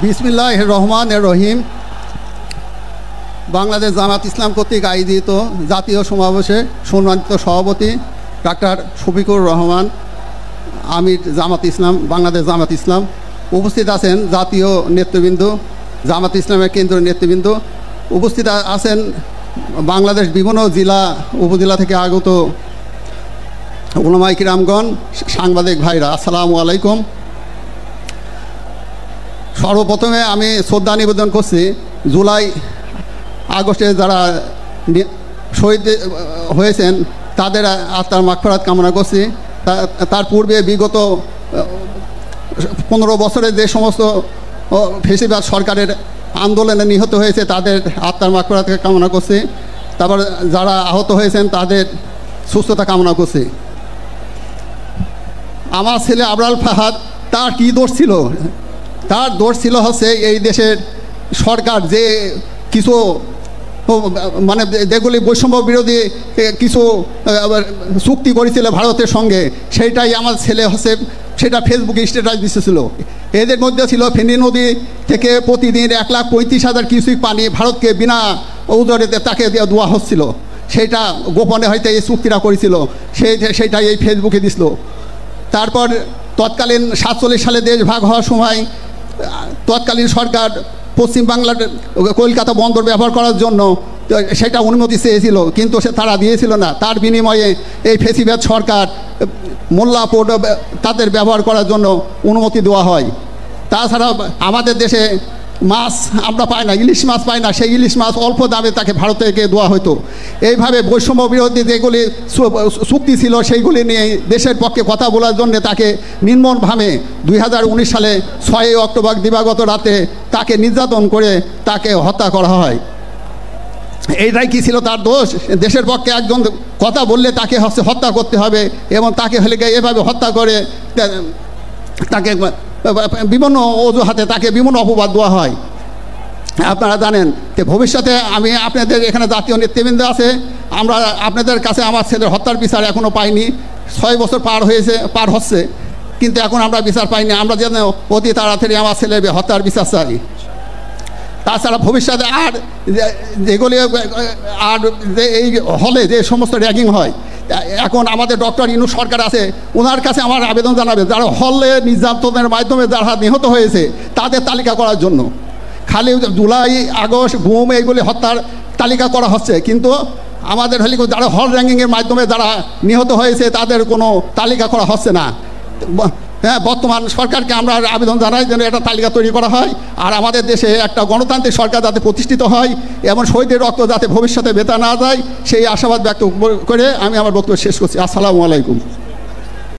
বিসমিল্লাহির রহমানির রহিম। বাংলাদেশ জামাত ইসলাম কর্তৃক আয়োজিত জাতীয় সমাবেশে সম্মানিত সভাপতি ডাক্তার শফিকুর রহমান, আমির জামাত ইসলাম, বাংলাদেশ জামাত ইসলাম। উপস্থিত আছেন জাতীয় নেতৃবৃন্দ, জামাত ইসলামের কেন্দ্রীয় নেতৃবৃন্দ। উপস্থিত আছেন বাংলাদেশ বিভিন্ন জেলা উপজেলা থেকে আগত উলামায়ে কিরামগণ, সাংবাদিক ভাইরা, আসসালামু আলাইকুম। সর্বপ্রথমে আমি শ্রদ্ধা নিবেদন করছি জুলাই আগস্টে যারা শহীদ হয়েছেন তাদের আত্মার মাগফিরাত কামনা করছি। তার পূর্বে বিগত 15 বছরে যে সমস্ত ফ্যাসিবাদ সরকারের আন্দোলনে নিহত হয়েছে তাদের আত্মার মাগফিরাত কামনা করছি। তারপর যারা আহত হয়েছেন তাদের সুস্থতা কামনা করছি। আমার ছেলে আবরাল ফাহাদ, তার কী দোষ ছিল? তার দোষ ছিল হচ্ছে এই দেশের সরকার যে কিছু মানে যেগুলি বৈষম্য বিরোধী কিছু চুক্তি করেছিল ভারতের সঙ্গে, সেইটাই আমার ছেলে হচ্ছে সেটা ফেসবুকে স্ট্যাটাস দিতেছিল। এদের মধ্যে ছিল ফেনী নদী থেকে প্রতিদিন 1,35,000 কিউসিক পানি ভারতকে বিনা উদরেতে তাকে দেওয়া হচ্ছিল। সেইটা গোপনে হয়তো এই চুক্তিটা করেছিল, সেইটাই এই ফেসবুকে দিছিল। তারপর তৎকালীন 47 সালে দেশ ভাগ হওয়ার সময় তৎকালীন সরকার পশ্চিমবাংলার কলকাতা বন্দর ব্যবহার করার জন্য সেটা অনুমতি চেয়েছিল, কিন্তু তারা দিয়েছিল না। তার বিনিময়ে এই ফ্যাসিবাদ সরকার মোল্লা পোর্ট তাদের ব্যবহার করার জন্য অনুমতি দেওয়া হয়। তাছাড়া আমাদের দেশে মাছ আমরা পাই না, ইলিশ মাছ পাই না, সেই ইলিশ মাছ অল্প দামে তাকে ভারত থেকে দেওয়া হতো। এইভাবে বৈষম্য বিরোধী যেগুলি চুক্তি ছিল সেইগুলি নিয়ে দেশের পক্ষে কথা বলার জন্য তাকে নির্মমভাবে 2019 সালে 6 অক্টোবর দিবাগত রাতে তাকে নির্যাতন করে তাকে হত্যা করা হয়। এইটাই কি ছিল তার দোষ? দেশের পক্ষে একজন কথা বললে তাকে হত্যা করতে হবে, এবং তাকে হলে এভাবে হত্যা করে তাকে বিভিন্ন অজুহাতে তাকে বিভিন্ন অপবাদ দেওয়া হয়। আপনারা জানেন যে ভবিষ্যতে আমি আপনাদের এখানে জাতীয় নেতৃবৃন্দ আছে, আমরা আপনাদের কাছে আমার ছেলের হত্যার বিচার এখনও পাইনি। 6 বছর পার হচ্ছে, কিন্তু এখন আমরা বিচার পাইনি। আমরা যেন অতি তাড়াতাড়ি আমার ছেলের হত্যার বিচার চাই। তাছাড়া ভবিষ্যতে আর যেগুলি আর এই হলে যে সমস্ত র্যাগিং হয়, এখন আমাদের ডক্টর ইউনূস সরকার আছে, ওনার কাছে আমার আবেদন জানাবে যারা হলে নির্যাতনের মাধ্যমে যারা নিহত হয়েছে তাদের তালিকা করার জন্য। খালি জুলাই আগস্ট গুম এইগুলি হত্যার তালিকা করা হচ্ছে, কিন্তু আমাদের হলে যারা হল র্যাঙ্কিংয়ের মাধ্যমে যারা নিহত হয়েছে তাদের কোনো তালিকা করা হচ্ছে না। হ্যাঁ, বর্তমান সরকারকে আমরা আবেদন জানাই যেন একটা তালিকা তৈরি করা হয়, আর আমাদের দেশে একটা গণতান্ত্রিক সরকার যাতে প্রতিষ্ঠিত হয়, এবং শহীদের রক্ত যাতে ভবিষ্যতে বেতা না যায় সেই আশাবাদ ব্যক্ত করে আমি আমার বক্তব্য শেষ করছি। আসসালামু আলাইকুম।